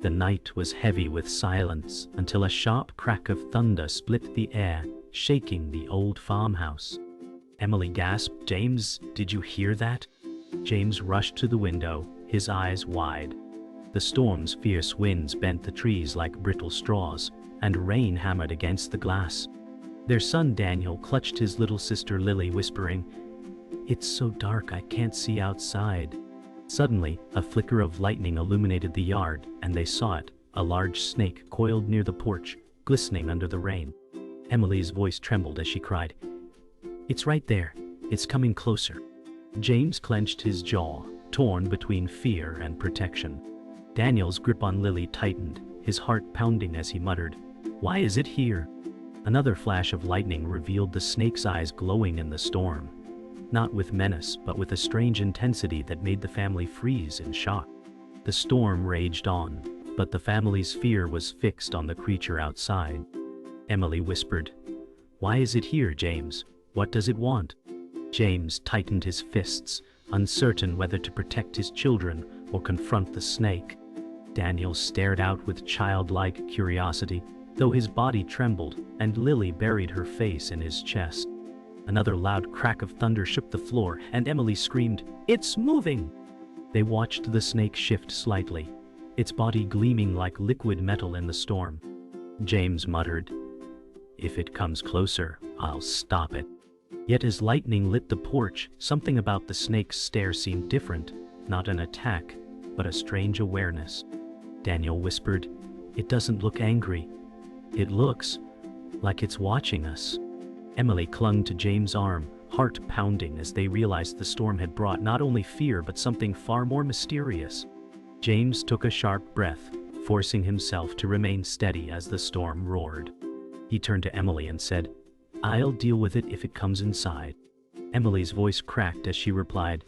The night was heavy with silence until a sharp crack of thunder split the air, shaking the old farmhouse. Emily gasped, "James, did you hear that?" James rushed to the window, his eyes wide. The storm's fierce winds bent the trees like brittle straws, and rain hammered against the glass. Their son Daniel clutched his little sister Lily, whispering, "It's so dark I can't see outside." Suddenly, a flicker of lightning illuminated the yard, and they saw it, a large snake coiled near the porch, glistening under the rain. Emily's voice trembled as she cried, "It's right there. It's coming closer." James clenched his jaw, torn between fear and protection. Daniel's grip on Lily tightened, his heart pounding as he muttered, "Why is it here?" Another flash of lightning revealed the snake's eyes glowing in the storm, not with menace but with a strange intensity that made the family freeze in shock. The storm raged on, but the family's fear was fixed on the creature outside. Emily whispered, "Why is it here, James? What does it want?" James tightened his fists, uncertain whether to protect his children or confront the snake. Daniel stared out with childlike curiosity, though his body trembled, and Lily buried her face in his chest. Another loud crack of thunder shook the floor, and Emily screamed, "It's moving!" They watched the snake shift slightly, its body gleaming like liquid metal in the storm. James muttered, "If it comes closer, I'll stop it." Yet as lightning lit the porch, something about the snake's stare seemed different, not an attack, but a strange awareness. Daniel whispered, "It doesn't look angry. It looks like it's watching us." Emily clung to James' arm, heart pounding as they realized the storm had brought not only fear but something far more mysterious. James took a sharp breath, forcing himself to remain steady as the storm roared. He turned to Emily and said, "I'll deal with it if it comes inside." Emily's voice cracked as she replied,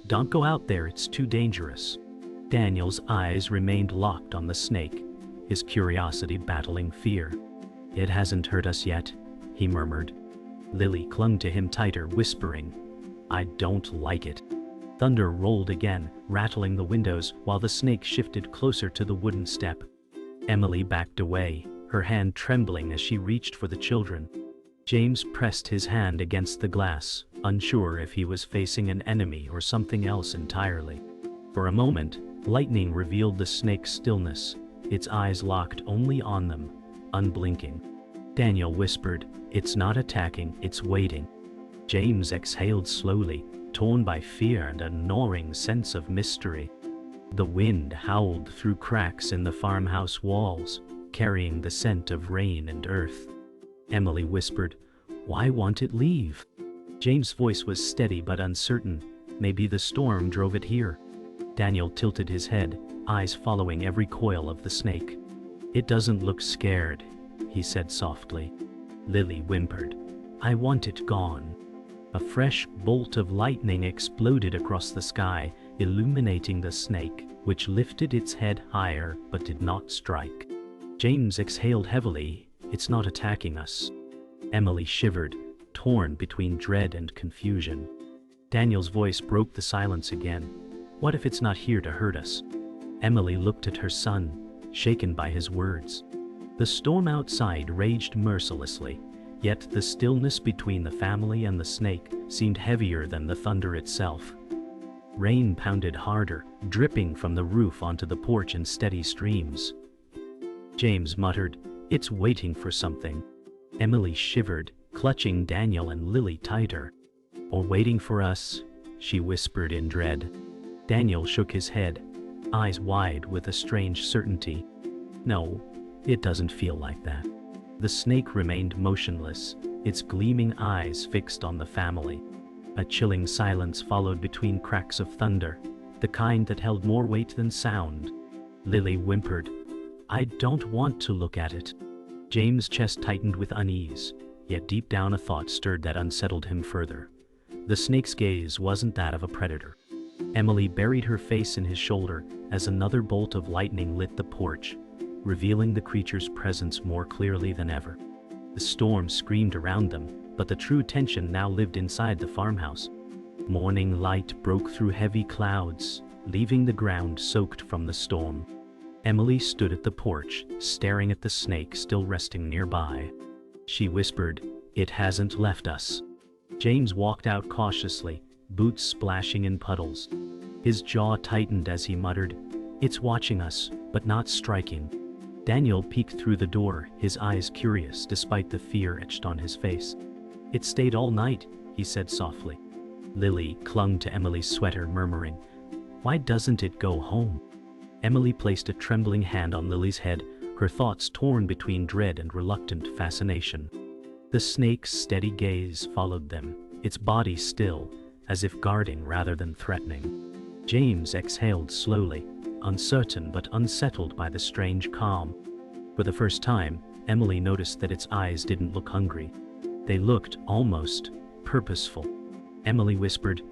"Don't go out there, it's too dangerous." Daniel's eyes remained locked on the snake, his curiosity battling fear. "It hasn't hurt us yet," he murmured. Lily clung to him tighter, whispering, "I don't like it." Thunder rolled again, rattling the windows while the snake shifted closer to the wooden step. Emily backed away, her hand trembling as she reached for the children. James pressed his hand against the glass, unsure if he was facing an enemy or something else entirely. For a moment, lightning revealed the snake's stillness, its eyes locked only on them, unblinking. Daniel whispered, "It's not attacking, it's waiting." James exhaled slowly, torn by fear and a gnawing sense of mystery. The wind howled through cracks in the farmhouse walls, carrying the scent of rain and earth. Emily whispered, "Why won't it leave?" James' voice was steady but uncertain. Maybe the storm drove it here. Daniel tilted his head, eyes following every coil of the snake. "It doesn't look scared," he said softly. Lily whimpered, "I want it gone." A fresh bolt of lightning exploded across the sky, illuminating the snake, which lifted its head higher but did not strike. James exhaled heavily. "It's not attacking us." Emily shivered, torn between dread and confusion. Daniel's voice broke the silence again. "What if it's not here to hurt us?" Emily looked at her son, shaken by his words. The storm outside raged mercilessly, yet the stillness between the family and the snake seemed heavier than the thunder itself. Rain pounded harder, dripping from the roof onto the porch in steady streams. James muttered, "It's waiting for something." Emily shivered, clutching Daniel and Lily tighter. "Or waiting for us," she whispered in dread. Daniel shook his head, eyes wide with a strange certainty. "No, it doesn't feel like that." The snake remained motionless, its gleaming eyes fixed on the family. A chilling silence followed between cracks of thunder, the kind that held more weight than sound. Lily whimpered, "I don't want to look at it." James' chest tightened with unease, yet deep down a thought stirred that unsettled him further. The snake's gaze wasn't that of a predator. Emily buried her face in his shoulder as another bolt of lightning lit the porch, revealing the creature's presence more clearly than ever. The storm screamed around them, but the true tension now lived inside the farmhouse. Morning light broke through heavy clouds, leaving the ground soaked from the storm. Emily stood at the porch, staring at the snake still resting nearby. She whispered, "It hasn't left us." James walked out cautiously, boots splashing in puddles. His jaw tightened as he muttered, "It's watching us, but not striking." Daniel peeked through the door, his eyes curious despite the fear etched on his face. "It stayed all night," he said softly. Lily clung to Emily's sweater, murmuring, "Why doesn't it go home?" Emily placed a trembling hand on Lily's head, her thoughts torn between dread and reluctant fascination. The snake's steady gaze followed them, its body still, as if guarding rather than threatening. James exhaled slowly, uncertain but unsettled by the strange calm. For the first time, Emily noticed that its eyes didn't look hungry. They looked almost purposeful. Emily whispered,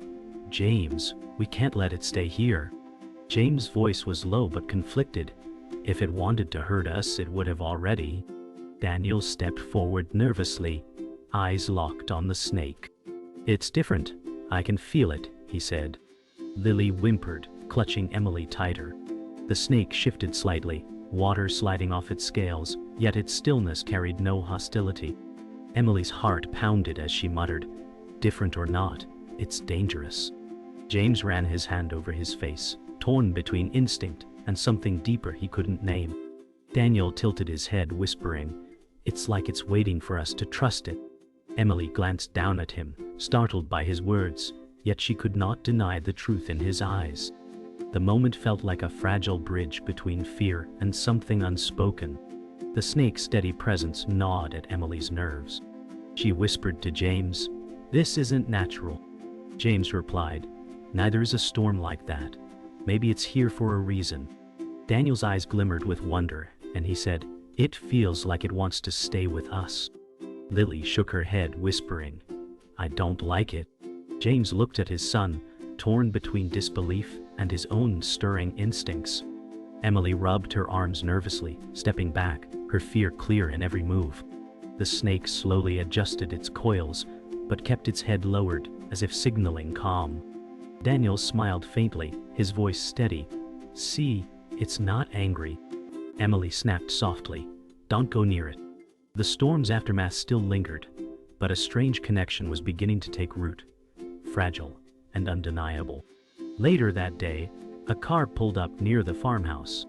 "James, we can't let it stay here." James' voice was low but conflicted. "If it wanted to hurt us, it would have already." Daniel stepped forward nervously, eyes locked on the snake. "It's different. I can feel it," he said. Lily whimpered, clutching Emily tighter. The snake shifted slightly, water sliding off its scales, yet its stillness carried no hostility. Emily's heart pounded as she muttered, "Different or not, it's dangerous." James ran his hand over his face, torn between instinct and something deeper he couldn't name. Daniel tilted his head, whispering, "It's like it's waiting for us to trust it." Emily glanced down at him, startled by his words, yet she could not deny the truth in his eyes. The moment felt like a fragile bridge between fear and something unspoken. The snake's steady presence gnawed at Emily's nerves. She whispered to James, "This isn't natural." James replied, "Neither is a storm like that. Maybe it's here for a reason." Daniel's eyes glimmered with wonder, and he said, "It feels like it wants to stay with us." Lily shook her head, whispering, "I don't like it." James looked at his son, torn between disbelief and his own stirring instincts. Emily rubbed her arms nervously, stepping back, her fear clear in every move. The snake slowly adjusted its coils, but kept its head lowered, as if signaling calm. Daniel smiled faintly, his voice steady. "See, it's not angry." Emily snapped softly, "Don't go near it." The storm's aftermath still lingered, but a strange connection was beginning to take root, fragile and undeniable. Later that day, a car pulled up near the farmhouse.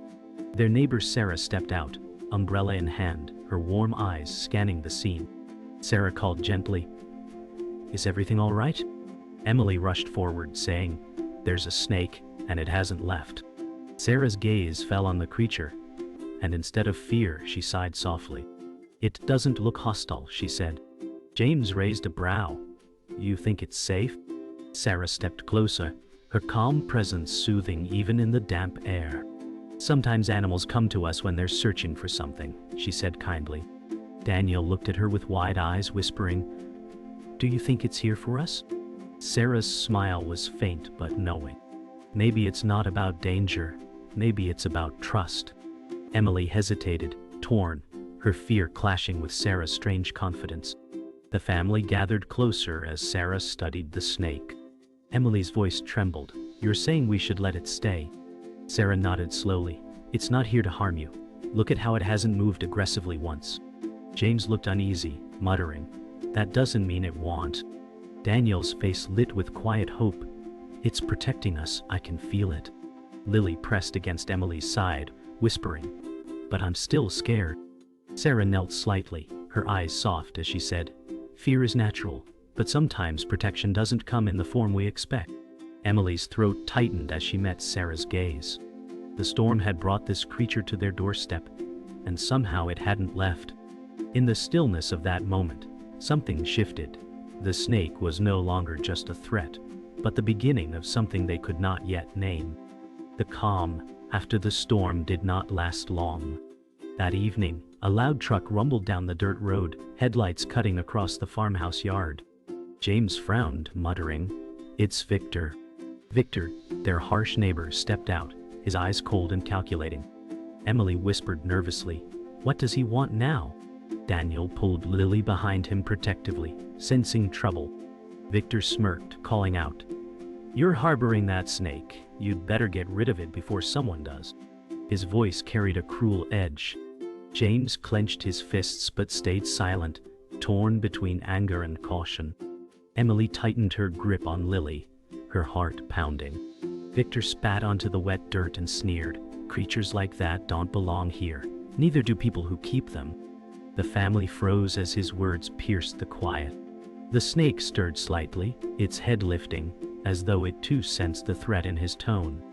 Their neighbor Sarah stepped out, umbrella in hand, her warm eyes scanning the scene. Sarah called gently, "Is everything all right?" Emily rushed forward, saying, "There's a snake, and it hasn't left." Sarah's gaze fell on the creature, and instead of fear, she sighed softly. "It doesn't look hostile," she said. James raised a brow. "You think it's safe?" Sarah stepped closer, her calm presence soothing even in the damp air. "Sometimes animals come to us when they're searching for something," she said kindly. Daniel looked at her with wide eyes, whispering, "Do you think it's here for us?" Sarah's smile was faint but knowing. "Maybe it's not about danger, maybe it's about trust." Emily hesitated, torn, her fear clashing with Sarah's strange confidence. The family gathered closer as Sarah studied the snake. Emily's voice trembled, "You're saying we should let it stay?" Sarah nodded slowly. "It's not here to harm you. Look at how it hasn't moved aggressively once." James looked uneasy, muttering, "That doesn't mean it won't." Daniel's face lit with quiet hope. "It's protecting us, I can feel it." Lily pressed against Emily's side, whispering, "But I'm still scared." Sarah knelt slightly, her eyes soft as she said, "Fear is natural, but sometimes protection doesn't come in the form we expect." Emily's throat tightened as she met Sarah's gaze. The storm had brought this creature to their doorstep, and somehow it hadn't left. In the stillness of that moment, something shifted. The snake was no longer just a threat, but the beginning of something they could not yet name. The calm, after the storm, did not last long. That evening, a loud truck rumbled down the dirt road, headlights cutting across the farmhouse yard. James frowned, muttering, "It's Victor." Victor, their harsh neighbor, stepped out, his eyes cold and calculating. Emily whispered nervously, "What does he want now?" Daniel pulled Lily behind him protectively, sensing trouble. Victor smirked, calling out, "You're harboring that snake. You'd better get rid of it before someone does." His voice carried a cruel edge. James clenched his fists but stayed silent, torn between anger and caution. Emily tightened her grip on Lily, her heart pounding. Victor spat onto the wet dirt and sneered, "Creatures like that don't belong here. Neither do people who keep them." The family froze as his words pierced the quiet. The snake stirred slightly, its head lifting, as though it too sensed the threat in his tone.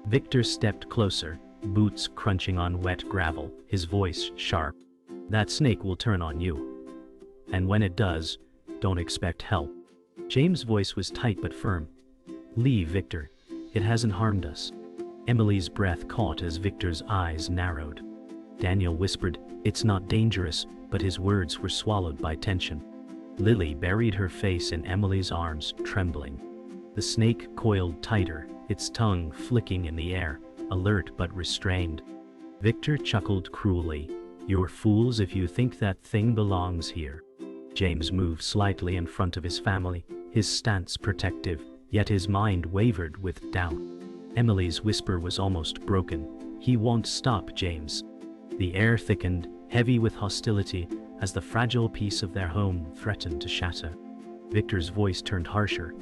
Victor stepped closer, boots crunching on wet gravel, his voice sharp. "That snake will turn on you. And when it does, don't expect help." James' voice was tight but firm. "Leave, Victor. It hasn't harmed us." Emily's breath caught as Victor's eyes narrowed. Daniel whispered, "It's not dangerous," but his words were swallowed by tension. Lily buried her face in Emily's arms, trembling. The snake coiled tighter, its tongue flicking in the air, alert but restrained. Victor chuckled cruelly. "You're fools if you think that thing belongs here." James moved slightly in front of his family, his stance protective, yet his mind wavered with doubt. Emily's whisper was almost broken. "He won't stop, James." The air thickened, heavy with hostility, as the fragile piece of their home threatened to shatter. Victor's voice turned harsher.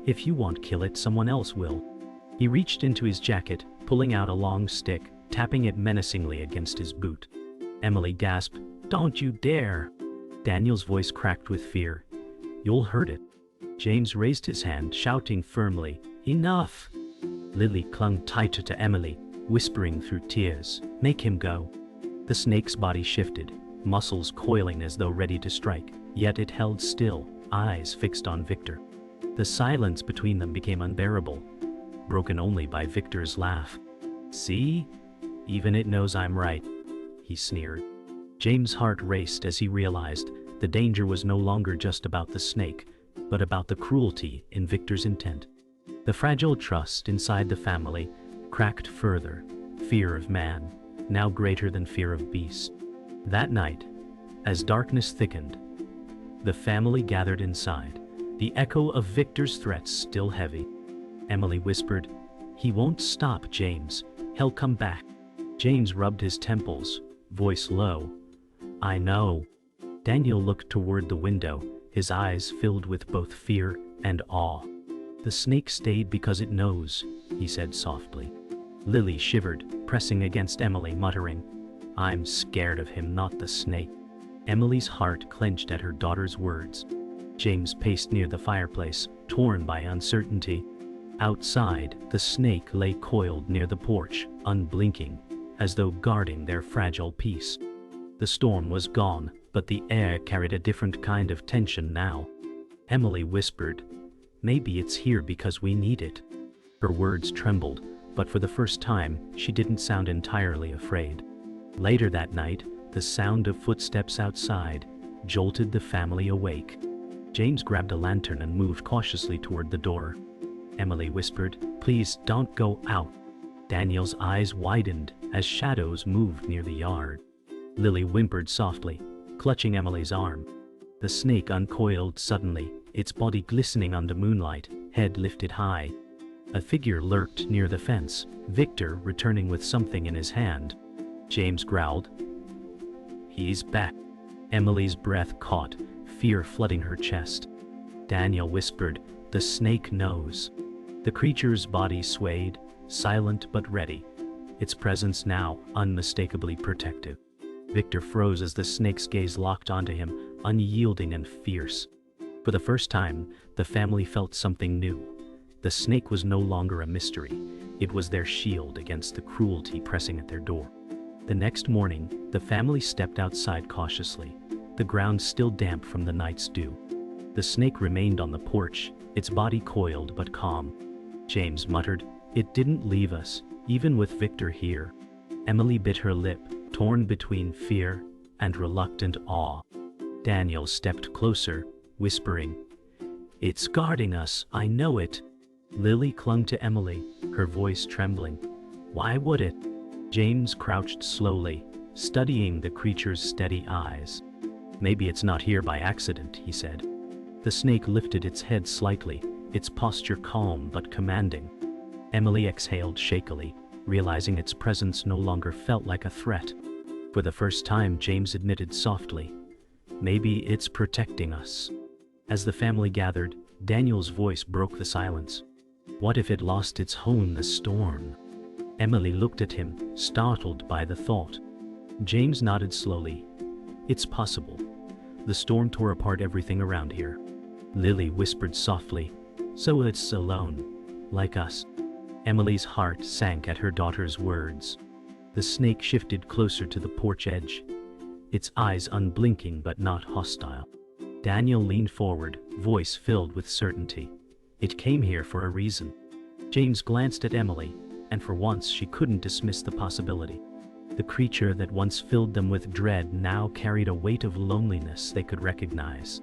"If you won't kill it, someone else will." He reached into his jacket, pulling out a long stick, tapping it menacingly against his boot. Emily gasped, "Don't you dare!" Daniel's voice cracked with fear. "You'll hurt it." James raised his hand, shouting firmly, "Enough!" Lily clung tighter to Emily, whispering through tears, "Make him go." The snake's body shifted, muscles coiling as though ready to strike, yet it held still, eyes fixed on Victor. The silence between them became unbearable, broken only by Victor's laugh. "See? Even it knows I'm right," he sneered. James' heart raced as he realized the danger was no longer just about the snake, but about the cruelty in Victor's intent. The fragile trust inside the family cracked further, fear of man, now greater than fear of beast. That night, as darkness thickened, the family gathered inside, the echo of Victor's threats still heavy. Emily whispered, "He won't stop, James. He'll come back." James rubbed his temples, voice low. "I know." Daniel looked toward the window, his eyes filled with both fear and awe. "The snake stayed because it knows," he said softly. Lily shivered, pressing against Emily, muttering, "I'm scared of him, not the snake." Emily's heart clenched at her daughter's words. James paced near the fireplace, torn by uncertainty. Outside, the snake lay coiled near the porch, unblinking, as though guarding their fragile peace. The storm was gone, but the air carried a different kind of tension now. Emily whispered, "Maybe it's here because we need it." Her words trembled, but for the first time, she didn't sound entirely afraid. Later that night, the sound of footsteps outside jolted the family awake. James grabbed a lantern and moved cautiously toward the door. Emily whispered, "Please don't go out." Daniel's eyes widened as shadows moved near the yard. Lily whimpered softly, clutching Emily's arm. The snake uncoiled suddenly, its body glistening under moonlight, head lifted high. A figure lurked near the fence, Victor returning with something in his hand. James growled, "He's back." Emily's breath caught, fear flooding her chest. Daniel whispered, "The snake knows." The creature's body swayed, silent but ready, its presence now unmistakably protective. Victor froze as the snake's gaze locked onto him, unyielding and fierce. For the first time, the family felt something new. The snake was no longer a mystery. It was their shield against the cruelty pressing at their door. The next morning, the family stepped outside cautiously, the ground still damp from the night's dew. The snake remained on the porch, its body coiled but calm. James muttered, "It didn't leave us, even with Victor here." Emily bit her lip, torn between fear and reluctant awe. Daniel stepped closer, whispering, "It's guarding us, I know it." Lily clung to Emily, her voice trembling. "Why would it?" James crouched slowly, studying the creature's steady eyes. "Maybe it's not here by accident," he said. The snake lifted its head slightly, its posture calm but commanding. Emily exhaled shakily, realizing its presence no longer felt like a threat. For the first time, James admitted softly, "Maybe it's protecting us." As the family gathered, Daniel's voice broke the silence. What if it lost its home in the storm? Emily looked at him, startled by the thought. James nodded slowly. "It's possible. The storm tore apart everything around here." Lily whispered softly, "So it's alone, like us." Emily's heart sank at her daughter's words. The snake shifted closer to the porch edge, its eyes unblinking but not hostile. Daniel leaned forward, voice filled with certainty. "It came here for a reason." James glanced at Emily, and for once she couldn't dismiss the possibility. The creature that once filled them with dread now carried a weight of loneliness they could recognize.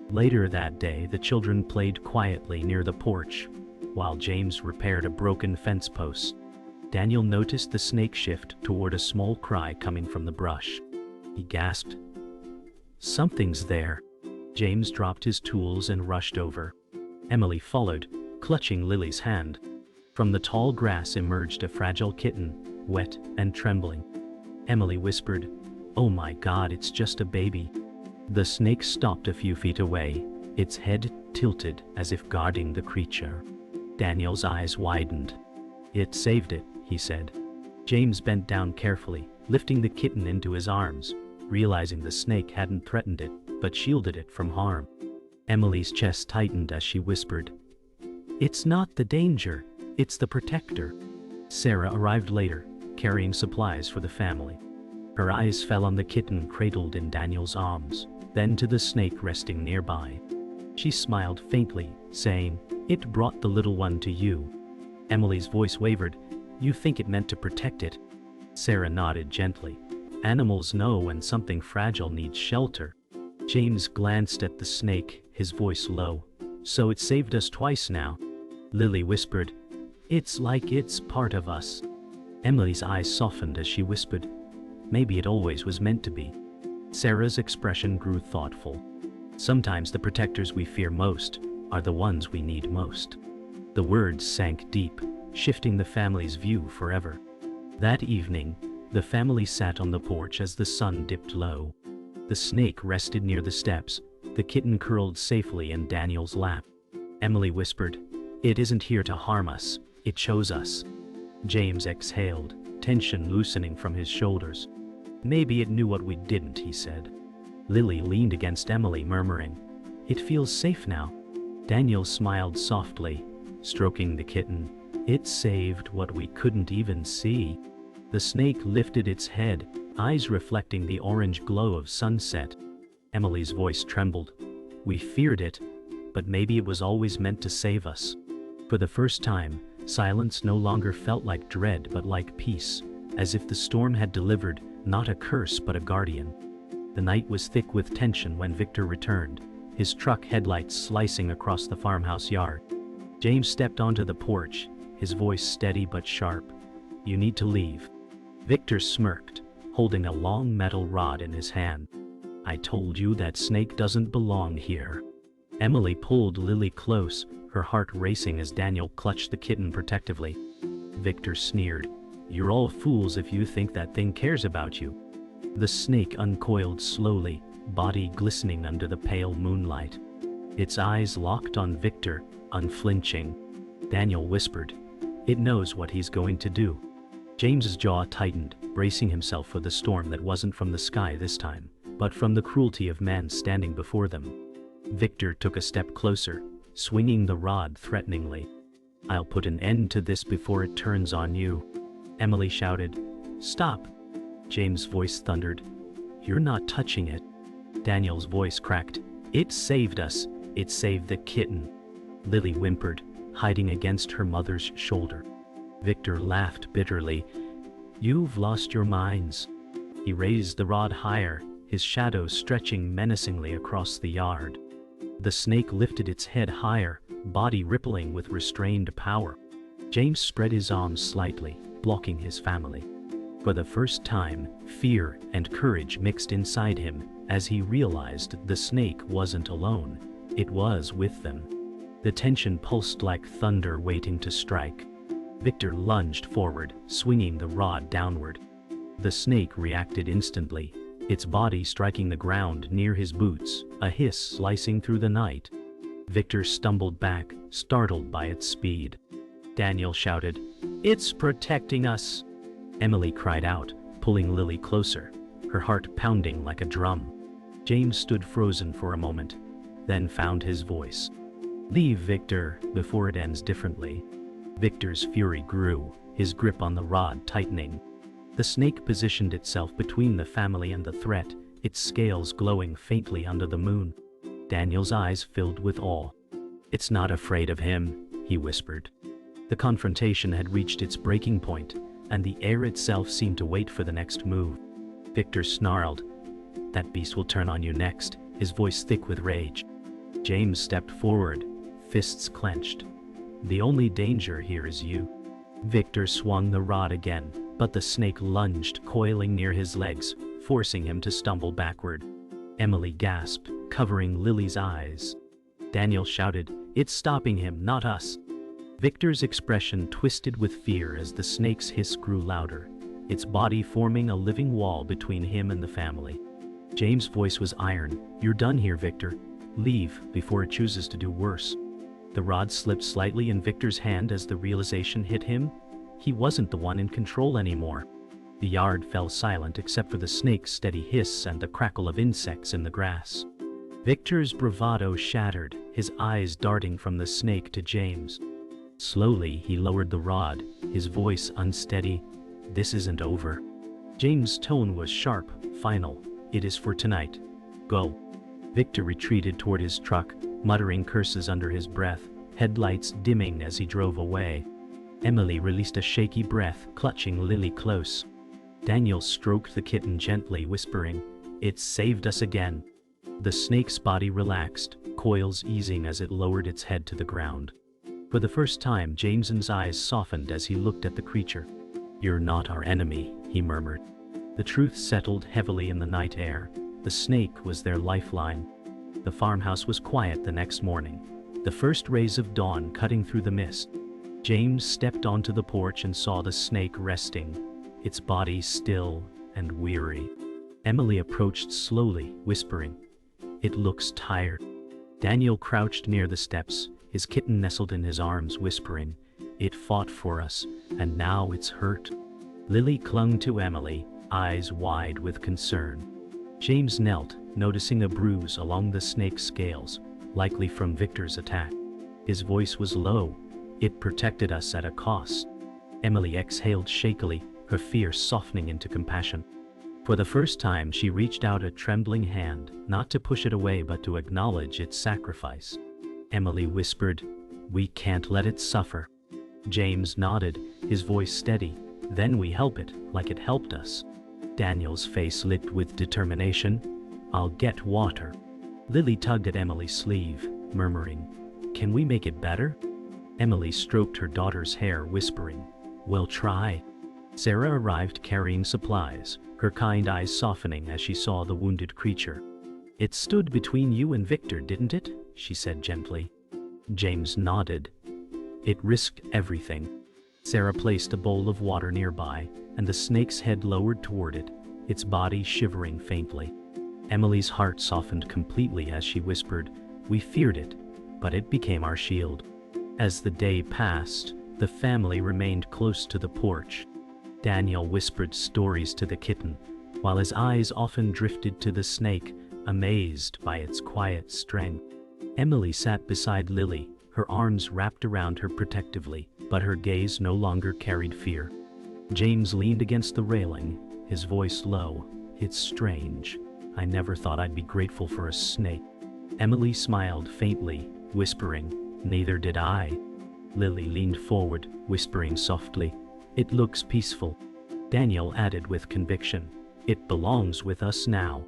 Later that day, the children played quietly near the porch, while James repaired a broken fence post. Daniel noticed the snake shift toward a small cry coming from the brush. He gasped, "Something's there." James dropped his tools and rushed over. Emily followed, clutching Lily's hand. From the tall grass emerged a fragile kitten, wet and trembling. Emily whispered, "Oh my God, it's just a baby." The snake stopped a few feet away, its head tilted as if guarding the creature. Daniel's eyes widened. "It saved it," he said. James bent down carefully, lifting the kitten into his arms, realizing the snake hadn't threatened it, but shielded it from harm. Emily's chest tightened as she whispered, "It's not the danger, it's the protector." Sarah arrived later, carrying supplies for the family. Her eyes fell on the kitten cradled in Daniel's arms, then to the snake resting nearby. She smiled faintly, saying, "It brought the little one to you." Emily's voice wavered, "You think it meant to protect it?" Sarah nodded gently. "Animals know when something fragile needs shelter." James glanced at the snake, his voice low. "So it saved us twice now." Lily whispered, "It's like it's part of us." Emily's eyes softened as she whispered, "Maybe it always was meant to be." Sarah's expression grew thoughtful. "Sometimes the protectors we fear most are the ones we need most." The words sank deep, shifting the family's view forever. That evening, the family sat on the porch as the sun dipped low. The snake rested near the steps, the kitten curled safely in Daniel's lap. Emily whispered, "It isn't here to harm us, it chose us." James exhaled, tension loosening from his shoulders. "Maybe it knew what we didn't," he said. Lily leaned against Emily, murmuring, "It feels safe now." Daniel smiled softly, stroking the kitten. "It saved what we couldn't even see." The snake lifted its head, eyes reflecting the orange glow of sunset. Emily's voice trembled. "We feared it, but maybe it was always meant to save us." For the first time, silence no longer felt like dread but like peace, as if the storm had delivered not a curse but a guardian. The night was thick with tension when Victor returned, his truck headlights slicing across the farmhouse yard. James stepped onto the porch, his voice steady but sharp. "You need to leave." Victor smirked, holding a long metal rod in his hand. "I told you that snake doesn't belong here." Emily pulled Lily close, her heart racing as Daniel clutched the kitten protectively. Victor sneered, "You're all fools if you think that thing cares about you." The snake uncoiled slowly, body glistening under the pale moonlight. Its eyes locked on Victor, unflinching. Daniel whispered, "It knows what he's going to do." James's jaw tightened, bracing himself for the storm that wasn't from the sky this time, but from the cruelty of man standing before them. Victor took a step closer, swinging the rod threateningly. "I'll put an end to this before it turns on you." Emily shouted, "Stop!" James' voice thundered, "You're not touching it." Daniel's voice cracked, "It saved us. It saved the kitten." Lily whimpered, hiding against her mother's shoulder. Victor laughed bitterly. "You've lost your minds." He raised the rod higher, his shadow stretching menacingly across the yard. The snake lifted its head higher, body rippling with restrained power. James spread his arms slightly, blocking his family. For the first time, fear and courage mixed inside him as he realized the snake wasn't alone, it was with them. The tension pulsed like thunder waiting to strike. Victor lunged forward, swinging the rod downward. The snake reacted instantly, its body striking the ground near his boots, a hiss slicing through the night. Victor stumbled back, startled by its speed. Daniel shouted, "It's protecting us!" Emily cried out, pulling Lily closer, her heart pounding like a drum. James stood frozen for a moment, then found his voice. "Leave, Victor, before it ends differently." Victor's fury grew, his grip on the rod tightening. The snake positioned itself between the family and the threat, its scales glowing faintly under the moon. Daniel's eyes filled with awe. "It's not afraid of him," he whispered. The confrontation had reached its breaking point, and the air itself seemed to wait for the next move. Victor snarled, "That beast will turn on you next," his voice thick with rage. James stepped forward, fists clenched. "The only danger here is you." Victor swung the rod again, but the snake lunged, coiling near his legs, forcing him to stumble backward. Emily gasped, covering Lily's eyes. Daniel shouted, "It's stopping him, not us." Victor's expression twisted with fear as the snake's hiss grew louder, its body forming a living wall between him and the family. James' voice was iron. "You're done here, Victor. Leave before it chooses to do worse." The rod slipped slightly in Victor's hand as the realization hit him. He wasn't the one in control anymore. The yard fell silent except for the snake's steady hiss and the crackle of insects in the grass. Victor's bravado shattered, his eyes darting from the snake to James. Slowly, he lowered the rod, his voice unsteady. "This isn't over." James' tone was sharp, final. "It is for tonight. Go." Victor retreated toward his truck, muttering curses under his breath, headlights dimming as he drove away. Emily released a shaky breath, clutching Lily close. Daniel stroked the kitten gently, whispering, "It saved us again." The snake's body relaxed, coils easing as it lowered its head to the ground. For the first time, Jameson's eyes softened as he looked at the creature. "You're not our enemy," he murmured. The truth settled heavily in the night air. The snake was their lifeline. The farmhouse was quiet the next morning, the first rays of dawn cutting through the mist. James stepped onto the porch and saw the snake resting, its body still and weary. Emily approached slowly, whispering, "It looks tired." Daniel crouched near the steps, his kitten nestled in his arms, whispering, "It fought for us, and now it's hurt." Lily clung to Emily, eyes wide with concern. James knelt, noticing a bruise along the snake's scales, likely from Victor's attack. His voice was low. "It protected us at a cost." Emily exhaled shakily, her fear softening into compassion. For the first time, she reached out a trembling hand, not to push it away but to acknowledge its sacrifice. Emily whispered, "We can't let it suffer." James nodded, his voice steady. "Then we help it, like it helped us." Daniel's face lit with determination. "I'll get water." Lily tugged at Emily's sleeve, murmuring, "Can we make it better?" Emily stroked her daughter's hair, whispering, "We'll try." Sarah arrived carrying supplies, her kind eyes softening as she saw the wounded creature. "It stood between you and Victor, didn't it?" she said gently. James nodded. "It risked everything." Sarah placed a bowl of water nearby, and the snake's head lowered toward it, its body shivering faintly. Emily's heart softened completely as she whispered, "We feared it, but it became our shield." As the day passed, the family remained close to the porch. Daniel whispered stories to the kitten, while his eyes often drifted to the snake, amazed by its quiet strength. Emily sat beside Lily, her arms wrapped around her protectively, but her gaze no longer carried fear. James leaned against the railing, his voice low. "It's strange. I never thought I'd be grateful for a snake." Emily smiled faintly, whispering, "Neither did I." Lily leaned forward, whispering softly, "It looks peaceful." Daniel added with conviction, "It belongs with us now."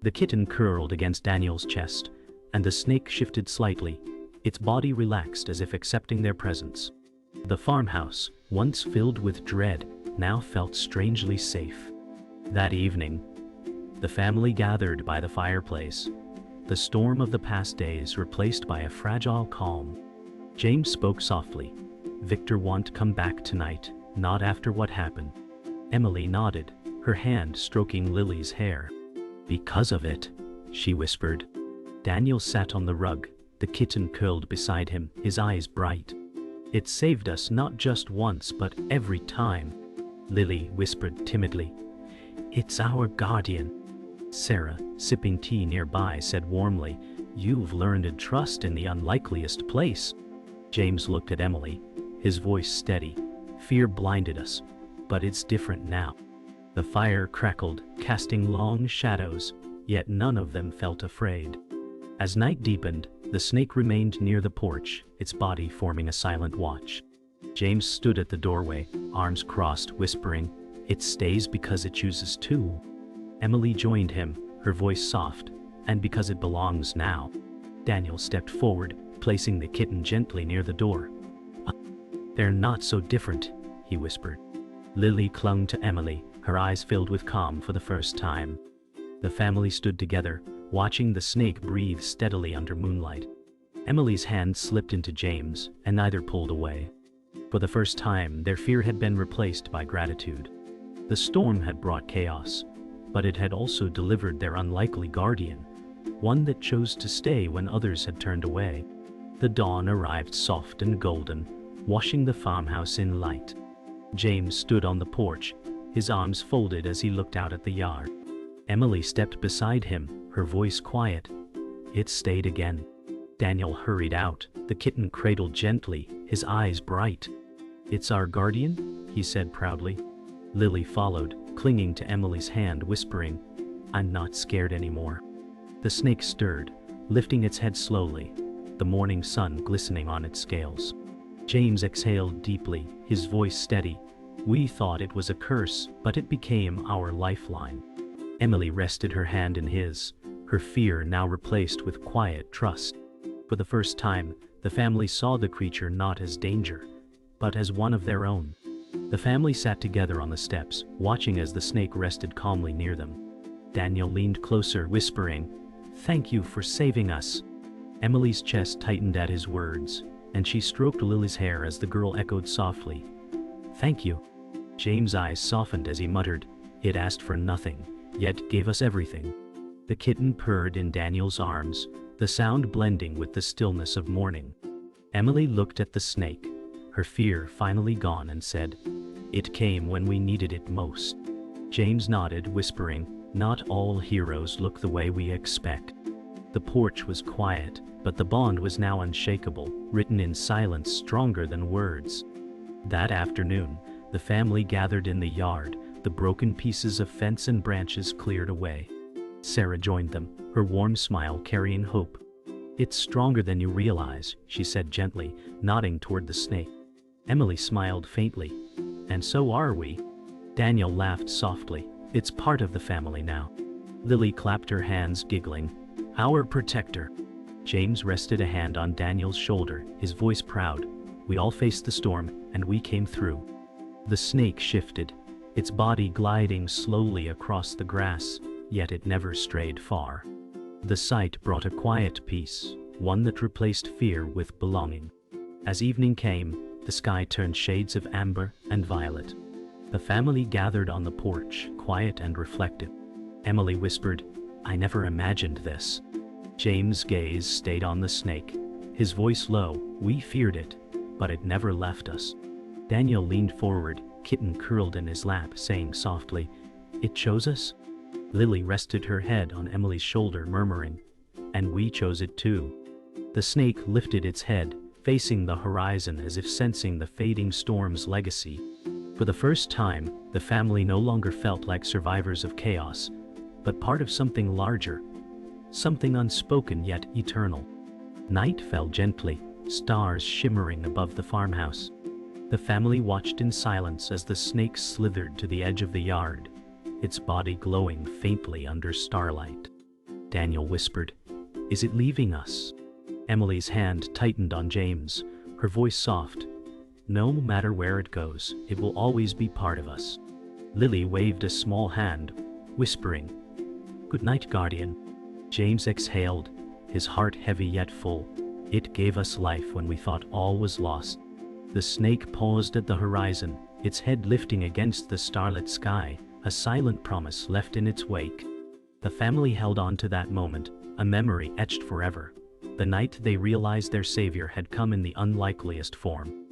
The kitten curled against Daniel's chest, and the snake shifted slightly, its body relaxed as if accepting their presence. The farmhouse, once filled with dread, now felt strangely safe. That evening, the family gathered by the fireplace, the storm of the past days replaced by a fragile calm. James spoke softly, Victor won't come back tonight, not after what happened. Emily nodded, her hand stroking Lily's hair. Because of it, she whispered. Daniel sat on the rug, the kitten curled beside him, his eyes bright. It saved us not just once but every time, Lily whispered timidly. It's our guardian. Sarah, sipping tea nearby, said warmly, You've learned to trust in the unlikeliest place. James looked at Emily, his voice steady. Fear blinded us, but it's different now. The fire crackled, casting long shadows, yet none of them felt afraid. As night deepened, the snake remained near the porch, its body forming a silent watch. James stood at the doorway, arms crossed, whispering, It stays because it chooses to. Emily joined him, her voice soft, and because it belongs now. Daniel stepped forward, placing the kitten gently near the door. They're not so different, he whispered. Lily clung to Emily, her eyes filled with calm for the first time. The family stood together, watching the snake breathe steadily under moonlight. Emily's hand slipped into James, and neither pulled away. For the first time, their fear had been replaced by gratitude. The storm had brought chaos, but it had also delivered their unlikely guardian, one that chose to stay when others had turned away. The dawn arrived soft and golden, washing the farmhouse in light. James stood on the porch, his arms folded as he looked out at the yard. Emily stepped beside him, her voice quiet. It stayed again. Daniel hurried out, the kitten cradled gently, his eyes bright. It's our guardian, he said proudly. Lily followed, clinging to Emily's hand, whispering, I'm not scared anymore. The snake stirred, lifting its head slowly, the morning sun glistening on its scales. James exhaled deeply, his voice steady. We thought it was a curse, but it became our lifeline. Emily rested her hand in his, her fear now replaced with quiet trust. For the first time, the family saw the creature not as danger, but as one of their own. The family sat together on the steps, watching as the snake rested calmly near them. Daniel leaned closer, whispering, Thank you for saving us. Emily's chest tightened at his words, and she stroked Lily's hair as the girl echoed softly, Thank you. James' eyes softened as he muttered, It asked for nothing, yet gave us everything. The kitten purred in Daniel's arms, the sound blending with the stillness of morning. Emily looked at the snake, her fear finally gone, and said, It came when we needed it most. James nodded, whispering, Not all heroes look the way we expect. The porch was quiet, but the bond was now unshakable, written in silence stronger than words. That afternoon, the family gathered in the yard, the broken pieces of fence and branches cleared away. Sarah joined them, her warm smile carrying hope. It's stronger than you realize, she said gently, nodding toward the snake. Emily smiled faintly. And so are we. Daniel laughed softly. It's part of the family now. Lily clapped her hands, giggling. Our protector. James rested a hand on Daniel's shoulder, his voice proud. We all faced the storm, and we came through. The snake shifted, its body gliding slowly across the grass, yet it never strayed far. The sight brought a quiet peace, one that replaced fear with belonging. As evening came, the sky turned shades of amber and violet. The family gathered on the porch, quiet and reflective. Emily whispered, I never imagined this. James' gaze stayed on the snake, his voice low. We feared it, but it never left us. Daniel leaned forward, kitten curled in his lap, saying softly, It chose us? Lily rested her head on Emily's shoulder, murmuring, And we chose it too. The snake lifted its head, facing the horizon as if sensing the fading storm's legacy. For the first time, the family no longer felt like survivors of chaos, but part of something larger, something unspoken yet eternal. Night fell gently, stars shimmering above the farmhouse. The family watched in silence as the snake slithered to the edge of the yard, its body glowing faintly under starlight. Daniel whispered, Is it leaving us? Emily's hand tightened on James, her voice soft. No matter where it goes, it will always be part of us. Lily waved a small hand, whispering, Good night, guardian. James exhaled, his heart heavy yet full. It gave us life when we thought all was lost. The snake paused at the horizon, its head lifting against the starlit sky, a silent promise left in its wake. The family held on to that moment, a memory etched forever. The night they realized their savior had come in the unlikeliest form.